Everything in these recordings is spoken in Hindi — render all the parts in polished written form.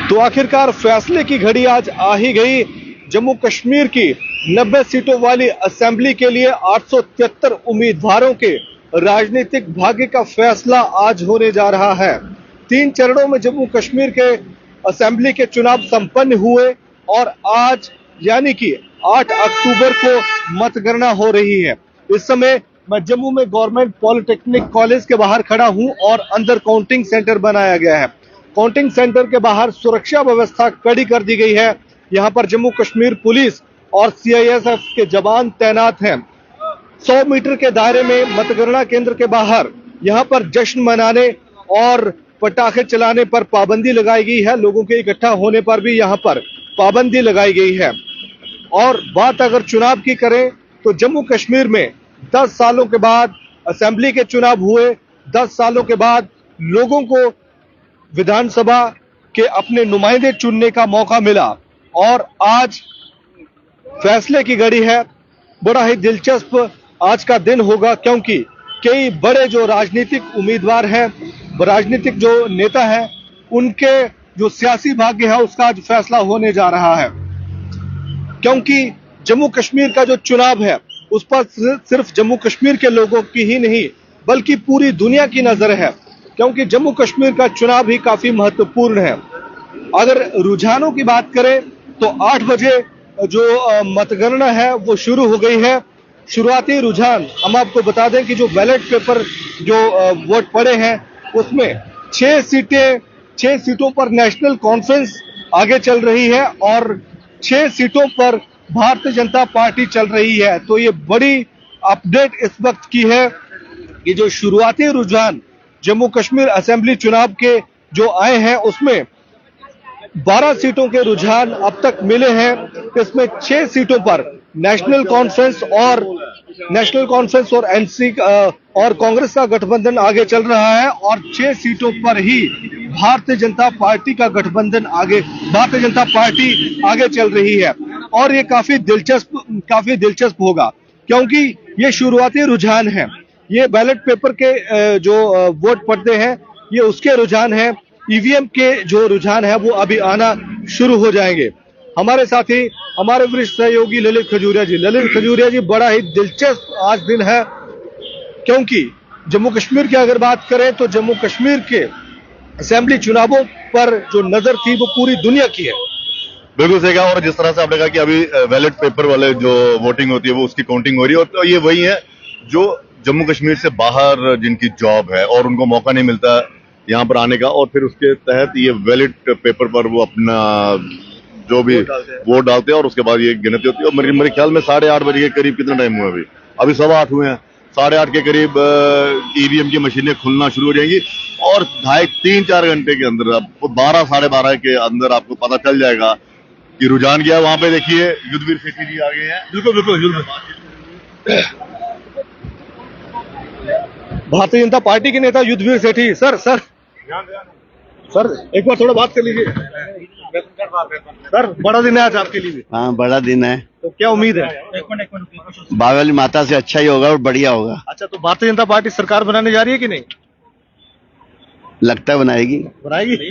तो आखिरकार फैसले की घड़ी आज आ ही गई। जम्मू कश्मीर की 90 सीटों वाली असेंबली के लिए 873 उम्मीदवारों के राजनीतिक भाग्य का फैसला आज होने जा रहा है। 3 चरणों में जम्मू कश्मीर के असेंबली के चुनाव संपन्न हुए और आज यानी कि 8 अक्टूबर को मतगणना हो रही है। इस समय मैं जम्मू में गवर्नमेंट पॉलिटेक्निक कॉलेज के बाहर खड़ा हूं और अंदर काउंटिंग सेंटर बनाया गया है। काउंटिंग सेंटर के बाहर सुरक्षा व्यवस्था कड़ी कर दी गई है। यहां पर जम्मू कश्मीर पुलिस और सीआईएसएफ के जवान तैनात हैं। 100 मीटर के दायरे में मतगणना केंद्र के बाहर यहां पर जश्न मनाने और पटाखे चलाने पर पाबंदी लगाई गई है। लोगों के इकट्ठा होने पर भी यहां पर पाबंदी लगाई गई है। और बात अगर चुनाव की करें तो जम्मू कश्मीर में 10 सालों के बाद असेंबली के चुनाव हुए। 10 सालों के बाद लोगों को विधानसभा के अपने नुमाइंदे चुनने का मौका मिला और आज फैसले की घड़ी है। बड़ा ही दिलचस्प आज का दिन होगा क्योंकि कई बड़े जो राजनीतिक उम्मीदवार हैं, राजनीतिक जो नेता हैं, उनके जो सियासी भाग्य है उसका आज फैसला होने जा रहा है। क्योंकि जम्मू कश्मीर का जो चुनाव है उस पर सिर्फ जम्मू कश्मीर के लोगों की ही नहीं बल्कि पूरी दुनिया की नजर है, क्योंकि जम्मू कश्मीर का चुनाव भी काफी महत्वपूर्ण है। अगर रुझानों की बात करें तो 8 बजे जो मतगणना है वो शुरू हो गई है। शुरुआती रुझान हम आपको बता दें कि जो बैलेट पेपर जो वोट पड़े हैं उसमें 6 सीटों पर नेशनल कॉन्फ्रेंस आगे चल रही है और 6 सीटों पर भारतीय जनता पार्टी चल रही है। तो ये बड़ी अपडेट इस वक्त की है कि जो शुरुआती रुझान जम्मू कश्मीर असेंबली चुनाव के जो आए हैं उसमें 12 सीटों के रुझान अब तक मिले हैं। इसमें 6 सीटों पर नेशनल कॉन्फ्रेंस और एनसी और कांग्रेस का गठबंधन आगे चल रहा है और 6 सीटों पर ही भारतीय जनता पार्टी आगे चल रही है। और ये काफी दिलचस्प होगा क्योंकि ये शुरुआती रुझान है। ये बैलेट पेपर के जो वोट पड़ते हैं ये उसके रुझान है। ईवीएम के जो रुझान है वो अभी आना शुरू हो जाएंगे। हमारे साथी हमारे वरिष्ठ सहयोगी ललित खजूरिया जी, बड़ा ही दिलचस्प आज दिन है क्योंकि जम्मू कश्मीर की अगर बात करें तो जम्मू कश्मीर के असेंबली चुनावों पर जो नजर थी वो पूरी दुनिया की है। बिल्कुल सही कहा। और जिस तरह से आपने कहा कि अभी बैलेट पेपर वाले जो वोटिंग होती है वो उसकी काउंटिंग हो रही है, और तो ये वही है जो जम्मू कश्मीर से बाहर जिनकी जॉब है और उनको मौका नहीं मिलता यहाँ पर आने का, और फिर उसके तहत ये बैलेट पेपर पर वो अपना जो भी वोट डालते हैं और उसके बाद ये गिनती होती है। और मेरे ख्याल में 8:30 बजे के करीब कितना टाइम हुआ अभी 8:15 हुए हैं। 8:30 के करीब ईवीएम की मशीनें खुलना शुरू हो जाएंगी और 2.5-3-4 घंटे के अंदर आपको 12 साढ़े 12 के अंदर आपको पता चल जाएगा कि रुझान गया। वहां पे देखिए युद्धवीर सेठी जी आ गए हैं। बिल्कुल भारतीय जनता पार्टी के नेता युद्धवीर सेठी सर एक बार थोड़ा बात कर लीजिए। सर, बड़ा दिन है आज आपके लिए भी। हाँ, बड़ा दिन है। तो क्या उम्मीद है? बावली माता से अच्छा ही होगा और बढ़िया होगा। अच्छा, तो भारतीय जनता पार्टी सरकार बनाने जा रही है कि नहीं? लगता है बनाएगी।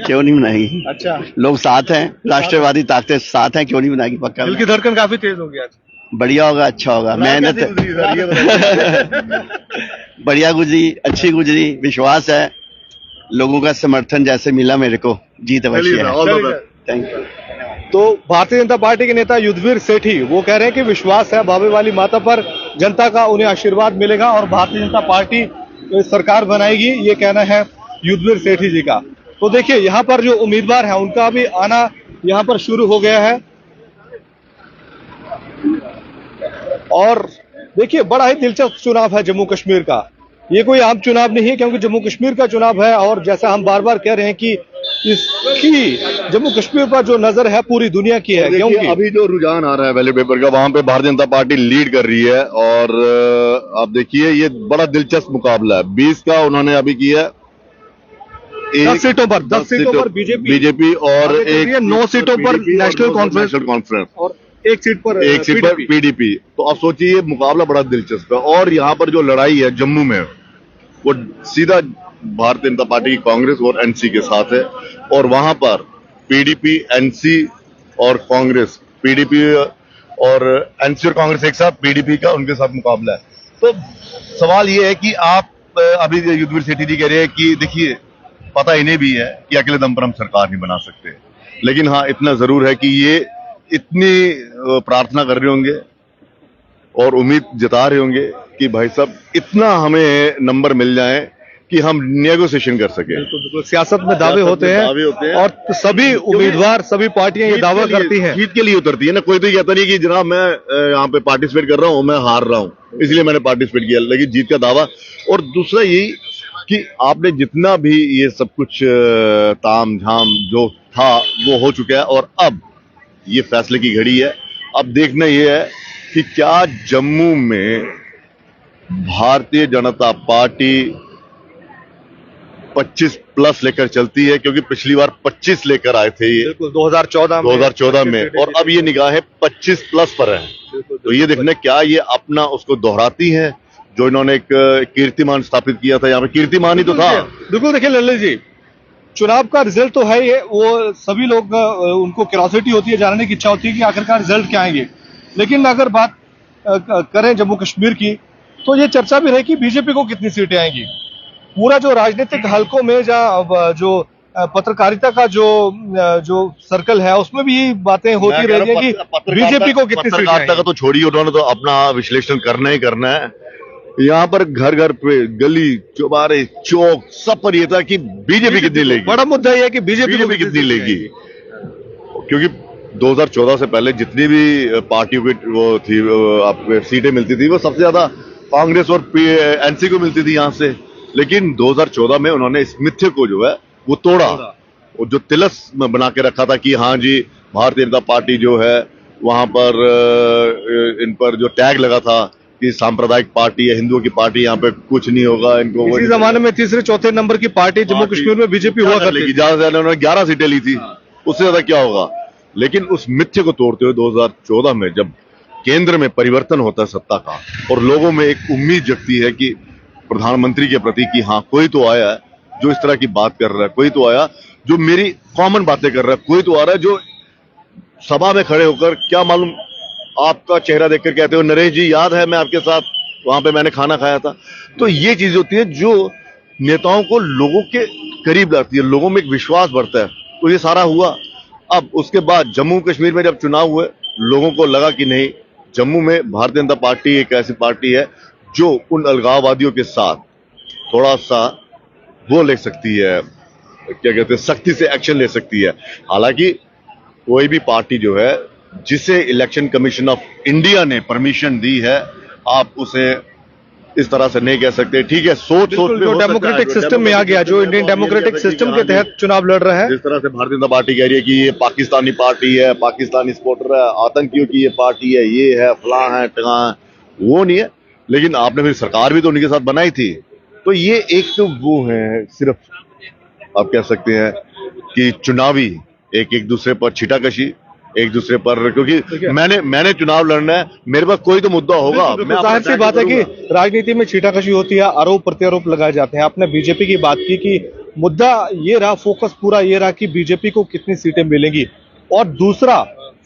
क्यों नहीं बनाएगी? अच्छा, लोग साथ हैं, राष्ट्रवादी ताकतें साथ हैं, क्यों नहीं बनाएगी? पक्का दिल की धड़कन काफी तेज होगी आज। बढ़िया होगा, अच्छा होगा। मेहनत बढ़िया गुजरी, अच्छी गुजरी, विश्वास है लोगों का समर्थन जैसे मिला मेरे को, जीत अवश्य है। Thank you. तो भारतीय जनता पार्टी के नेता युद्धवीर सेठी वो कह रहे हैं कि विश्वास है बाबे वाली माता पर, जनता का उन्हें आशीर्वाद मिलेगा और भारतीय जनता पार्टी सरकार बनाएगी, ये कहना है युद्धवीर सेठी जी का। तो देखिए यहाँ पर जो उम्मीदवार है उनका भी आना यहाँ पर शुरू हो गया है और देखिए बड़ा ही दिलचस्प चुनाव है जम्मू कश्मीर का। ये कोई आम चुनाव नहीं है क्योंकि जम्मू कश्मीर का चुनाव है और जैसा हम बार बार कह रहे हैं कि इसकी जम्मू कश्मीर पर जो नजर है पूरी दुनिया की है। क्योंकि अभी जो रुझान आ रहा है बैलेट पेपर का, वहां पे भारतीय जनता पार्टी लीड कर रही है और आप देखिए ये बड़ा दिलचस्प मुकाबला है। 20 का उन्होंने अभी किया 10 सीटों पर बीजेपी और 9 सीटों पर नेशनल कॉन्फ्रेंस और एक सीट पर पीडीपी। तो आप सोचिए मुकाबला बड़ा दिलचस्प है। और यहाँ पर जो लड़ाई है जम्मू में वो सीधा भारतीय जनता पार्टी की कांग्रेस और एनसी के साथ है और वहां पर पीडीपी, एनसी और कांग्रेस, पीडीपी और एनसी और कांग्रेस एक साथ, पीडीपी का उनके साथ मुकाबला है। तो सवाल ये है कि आप अभी युद्धवीर सेठी जी कह रहे हैं कि देखिए पता इन्हें भी है कि अकेले दम पर हम सरकार नहीं बना सकते, लेकिन हाँ इतना जरूर है कि ये इतनी प्रार्थना कर रहे होंगे और उम्मीद जता रहे होंगे कि भाई साहब इतना हमें नंबर मिल जाए कि हम नेगोशिएशन कर सकें। बिल्कुल, सियासत में दावे होते हैं और सभी उम्मीदवार, सभी पार्टियां ये दावा करती हैं, जीत के लिए उतरती है ना। कोई तो कहता नहीं कि जनाब मैं यहाँ पे पार्टिसिपेट कर रहा हूँ, मैं हार रहा हूँ इसलिए मैंने पार्टिसिपेट किया, लेकिन जीत का दावा। और दूसरा यही कि आपने जितना भी ये सब कुछ ताम झाम जो था वो हो चुका है और अब ये फैसले की घड़ी है। अब देखना ये है कि क्या जम्मू में भारतीय जनता पार्टी 25 प्लस लेकर चलती है, क्योंकि पिछली बार 25 लेकर आए थे ये 2014 में और अब ये निगाहें 25 प्लस पर है। तो ये देखना क्या ये अपना उसको दोहराती है जो इन्होंने एक कीर्तिमान स्थापित किया था। यहाँ पे कीर्तिमान ही तो था। बिल्कुल, देखिए ललित जी, चुनाव का रिजल्ट तो है ये, वो सभी लोग उनको क्यूरियोसिटी होती है, जानने की इच्छा होती है कि आखिरकार रिजल्ट क्या आएंगे। लेकिन अगर बात करें जम्मू कश्मीर की, तो ये चर्चा भी रही कि बीजेपी को कितनी सीटें आएंगी। पूरा जो राजनीतिक हलकों में जो पत्रकारिता का जो सर्कल है उसमें भी ये बातें होती रही है कि बीजेपी को कितनी सीटें आएंगी। का तो छोड़िए, उन्होंने तो अपना विश्लेषण करना ही करना है। यहाँ पर घर घर पे, गली चौबारे, चौक, सब पर यह था कि बीजेपी कितनी लेगी। बड़ा मुद्दा यह है कि बीजेपी कितनी लेगी, क्योंकि 2014 से पहले जितनी भी पार्टियों की वो थी आपको सीटें मिलती थी वो सबसे ज्यादा कांग्रेस और एनसी को मिलती थी यहाँ से। लेकिन 2014 में उन्होंने इस मिथ्य को जो है वो तोड़ा और जो तिलस बना के रखा था कि हाँ जी भारतीय जनता पार्टी जो है वहां पर इन पर जो टैग लगा था कि सांप्रदायिक पार्टी है, हिंदुओं की पार्टी, यहाँ पे कुछ नहीं होगा इनको। इसी जमाने में तीसरे चौथे नंबर की पार्टी जम्मू कश्मीर में बीजेपी हुआ करती थी। ज्यादा से ज्यादा उन्होंने 11 सीटें ली थी, उससे ज्यादा क्या होगा। लेकिन उस मिथ्य को तोड़ते हुए 2014 में जब केंद्र में परिवर्तन होता है सत्ता का और लोगों में एक उम्मीद जगती है कि प्रधानमंत्री के प्रति कि हाँ कोई तो आया है जो इस तरह की बात कर रहा है, कोई तो आया जो मेरी कॉमन बातें कर रहा है, कोई तो आ रहा है जो सभा में खड़े होकर क्या मालूम आपका चेहरा देखकर कहते हो नरेश जी याद है मैं आपके साथ वहां पे मैंने खाना खाया था। तो ये चीज होती है जो नेताओं को लोगों के करीब लाती है, लोगों में एक विश्वास बढ़ता है। तो ये सारा हुआ। अब उसके बाद जम्मू कश्मीर में जब चुनाव हुए लोगों को लगा कि नहीं, जम्मू में भारतीय जनता पार्टी एक ऐसी पार्टी है जो उन अलगाववादियों के साथ थोड़ा सा वो ले सकती है, क्या कहते हैं, सख्ती से एक्शन ले सकती है। हालांकि कोई भी पार्टी जो है जिसे इलेक्शन कमीशन ऑफ इंडिया ने परमिशन दी है आप उसे इस तरह से नहीं कह सकते। ठीक है, सोच जो डेमोक्रेटिक सिस्टम में आ गया, जो इंडियन डेमोक्रेटिक सिस्टम के तहत चुनाव लड़ रहा है, जिस तरह से भारतीय जनता पार्टी कह रही है कि ये पाकिस्तानी पार्टी है, पाकिस्तानी सपोर्टर है, आतंकियों की ये पार्टी है, ये है फलां है टगा है, वो नहीं है। लेकिन आपने फिर सरकार भी तो उनके साथ बनाई थी। तो ये एक तो वो है, सिर्फ आप कह सकते हैं कि चुनावी एक दूसरे पर छिटाकशी, एक दूसरे पर, क्योंकि मैंने चुनाव लड़ना है, मेरे पास कोई तो मुद्दा होगा। जाहिर सी बात है कि राजनीति में छीटाकशी होती है, आरोप प्रत्यारोप लगाए जाते हैं। आपने बीजेपी की बात की कि मुद्दा ये रहा, फोकस पूरा ये रहा कि बीजेपी को कितनी सीटें मिलेंगी, और दूसरा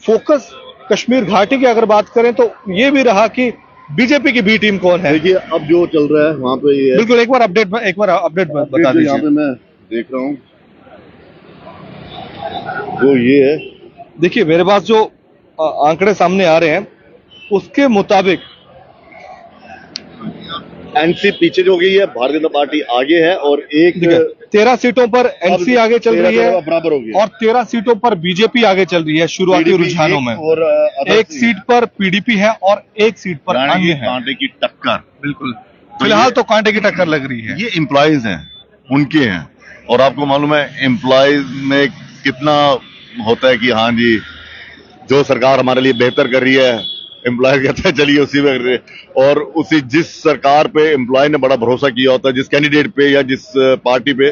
फोकस कश्मीर घाटी की अगर बात करें तो ये भी रहा कि बीजेपी की बी टीम कौन है। देखिए अब जो चल रहा है वहां पे ये बिल्कुल, एक बार अपडेट बता दीजिए। यहाँ पे मैं देख रहा हूँ वो ये है, देखिए मेरे पास जो आंकड़े सामने आ रहे हैं उसके मुताबिक एनसी पीछे जो गई है, भारतीय जनता पार्टी आगे है और 13 सीटों पर एनसी आगे चल रही है बराबर हो गई और 13 सीटों पर बीजेपी आगे चल रही है शुरुआती रुझानों में। और एक सीट पर पीडीपी है और एक सीट पर अन्य है। कांटे की टक्कर, बिल्कुल फिलहाल तो कांटे की टक्कर लग रही है। ये एम्प्लॉइज हैं, उनके हैं, और आपको मालूम है एम्प्लॉइज में कितना होता है कि हाँ जी जो सरकार हमारे लिए बेहतर कर रही है, एम्प्लॉय कहते हैं चलिए उसी में कर रहे हैं। और उसी जिस सरकार पे एम्प्लॉय ने बड़ा भरोसा किया होता है, जिस कैंडिडेट पे या जिस पार्टी पे,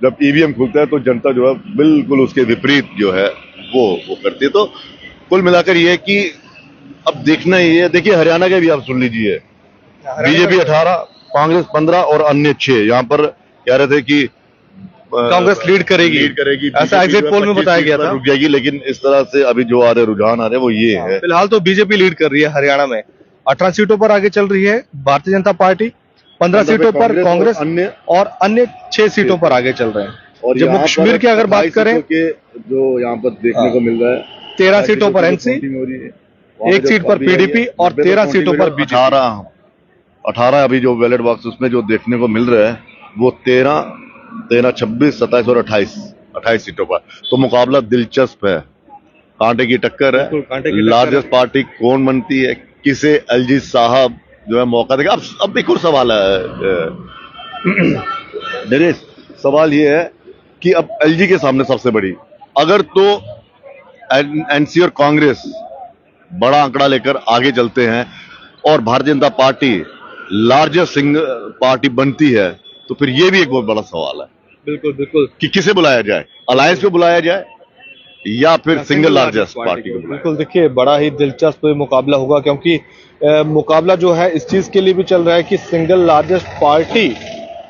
जब ईवीएम खुलता है तो जनता जो है बिल्कुल उसके विपरीत जो है वो करती है। तो कुल मिलाकर ये है कि अब देखना ही है। देखिए हरियाणा के भी आप सुन लीजिए, बीजेपी 18, कांग्रेस 15 और अन्य 6। यहाँ पर कह रहे थे कि कांग्रेस लीड करेगी ऐसा एग्जिट पोल में बताया गया था। रुक जाएगी, लेकिन इस तरह से अभी जो आ रहे रुझान आ रहे हैं वो ये है। फिलहाल तो बीजेपी लीड कर रही है हरियाणा में, 18 सीटों पर आगे चल रही है भारतीय जनता पार्टी, 15 सीटों पर कांग्रेस और अन्य 6 सीटों पर आगे चल रहे हैं। और जम्मू कश्मीर की अगर बात करें, जो यहाँ पर देखने को मिल रहा है, 13 सीटों पर एनसी, 1 सीट पर पीडीपी और 13 सीटों पर बीजेपी। 18 अभी जो बैलेट बॉक्स उसमें जो देखने को मिल रहा है वो 13, 26, 27 और 28 सीटों पर। तो मुकाबला दिलचस्प है, कांटे की टक्कर है। लार्जेस्ट पार्टी कौन बनती है, किसे एलजी साहब जो है मौका देगा। अब भी कुछ सवाल है नरेश, सवाल ये है कि अब एलजी के सामने सबसे बड़ी, अगर तो एनसी और कांग्रेस बड़ा आंकड़ा लेकर आगे चलते हैं और Bharatiya Janata party largest single party बनती है, तो फिर ये भी एक बहुत बड़ा सवाल है। बिल्कुल कि किसे बुलाया जाए, अलायंस को बुलाया जाए या फिर सिंगल लार्जेस्ट पार्टी को बुलाया। बिल्कुल, देखिए बड़ा ही दिलचस्प मुकाबला होगा, क्योंकि मुकाबला जो है इस चीज के लिए भी चल रहा है कि सिंगल लार्जेस्ट पार्टी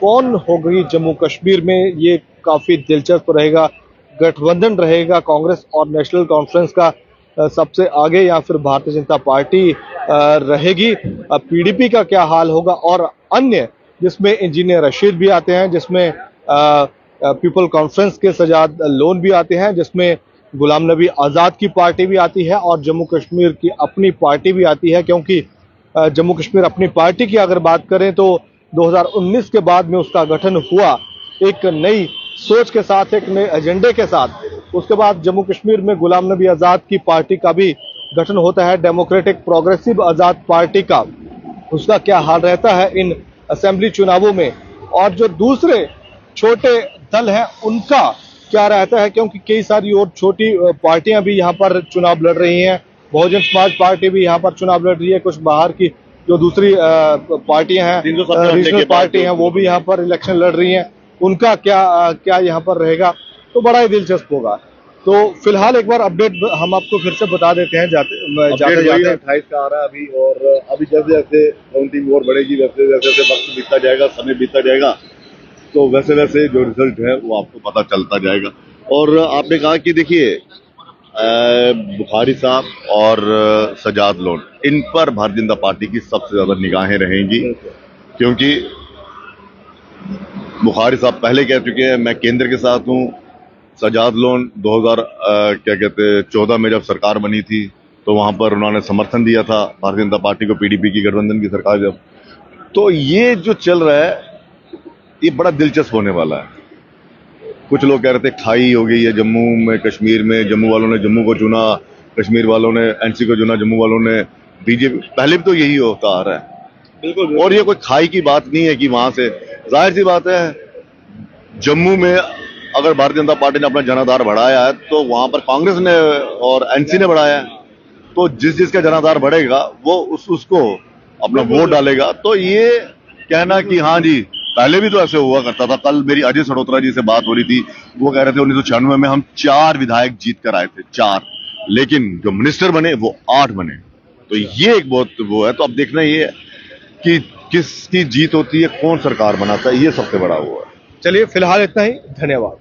कौन होगी जम्मू कश्मीर में। ये काफी दिलचस्प रहेगा, गठबंधन रहेगा कांग्रेस और नेशनल कॉन्फ्रेंस का सबसे आगे, या फिर भारतीय जनता पार्टी रहेगी। पीडीपी का क्या हाल होगा, और अन्य जिसमें इंजीनियर रशीद भी आते हैं, जिसमें पीपल कॉन्फ्रेंस के सजाद लोन भी आते हैं, जिसमें गुलाम नबी आज़ाद की पार्टी भी आती है और जम्मू कश्मीर की अपनी पार्टी भी आती है। क्योंकि जम्मू कश्मीर अपनी पार्टी की अगर बात करें तो 2019 के बाद में उसका गठन हुआ एक नई सोच के साथ, एक नए एजेंडे के साथ। उसके बाद जम्मू कश्मीर में गुलाम नबी आज़ाद की पार्टी का भी गठन होता है, डेमोक्रेटिक प्रोग्रेसिव आज़ाद पार्टी का। उसका क्या हाल रहता है इन असेंबली चुनावों में, और जो दूसरे छोटे दल हैं उनका क्या रहता है, क्योंकि कई सारी और छोटी पार्टियां भी यहाँ पर चुनाव लड़ रही हैं। बहुजन समाज पार्टी भी यहाँ पर चुनाव लड़ रही है, कुछ बाहर की जो दूसरी पार्टियां हैं, रीजनल पार्टी हैं, वो भी यहाँ पर इलेक्शन लड़ रही हैं। उनका क्या यहाँ पर रहेगा, तो बड़ा ही दिलचस्प होगा। तो फिलहाल एक बार अपडेट हम आपको फिर से बता देते हैं जाते 28 का आ रहा है अभी, और अभी जैसे जैसे काउंटिंग और बढ़ेगी, वैसे जैसे वक्त बीतता जाएगा, समय बीतता जाएगा, तो वैसे वैसे जो रिजल्ट है वो आपको पता चलता जाएगा। और आपने कहा कि देखिए बुखारी साहब और सजाद लोन, इन पर भारतीय जनता पार्टी की सबसे ज्यादा निगाहें रहेंगी, क्योंकि बुखारी साहब पहले कह चुके हैं मैं केंद्र के साथ हूं। सजाद लोन 2014 में जब सरकार बनी थी तो वहां पर उन्होंने समर्थन दिया था भारतीय जनता पार्टी को, पीडीपी की गठबंधन की सरकार जब। तो ये जो चल रहा है ये बड़ा दिलचस्प होने वाला है। कुछ लोग कह रहे थे खाई हो गई है जम्मू में, कश्मीर में, जम्मू वालों ने जम्मू को चुना, कश्मीर वालों ने एनसी को चुना, जम्मू वालों ने बीजेपी। पहले भी तो यही होता आ रहा है। बिल्कुल, और ये कोई खाई की बात नहीं है कि वहां से, जाहिर सी बात है जम्मू में अगर भारतीय जनता पार्टी ने अपना जनाधार बढ़ाया है तो वहां पर कांग्रेस ने और एनसी ने बढ़ाया है, तो जिसका जनाधार बढ़ेगा वो उसको अपना वोट डालेगा। तो ये कहना कि हाँ जी पहले भी तो ऐसे हुआ करता था। कल मेरी अजय सड़ोत्रा जी से बात हो रही थी, वो कह रहे थे 1996 में हम 4 विधायक जीत कर आए थे, 4, लेकिन जो मिनिस्टर बने वो 8 बने। तो ये एक बहुत वो है। तो अब देखना ये है कि किसकी जीत होती है, कौन सरकार बनाता है, ये सबसे बड़ा हुआ है। चलिए फिलहाल इतना ही, धन्यवाद।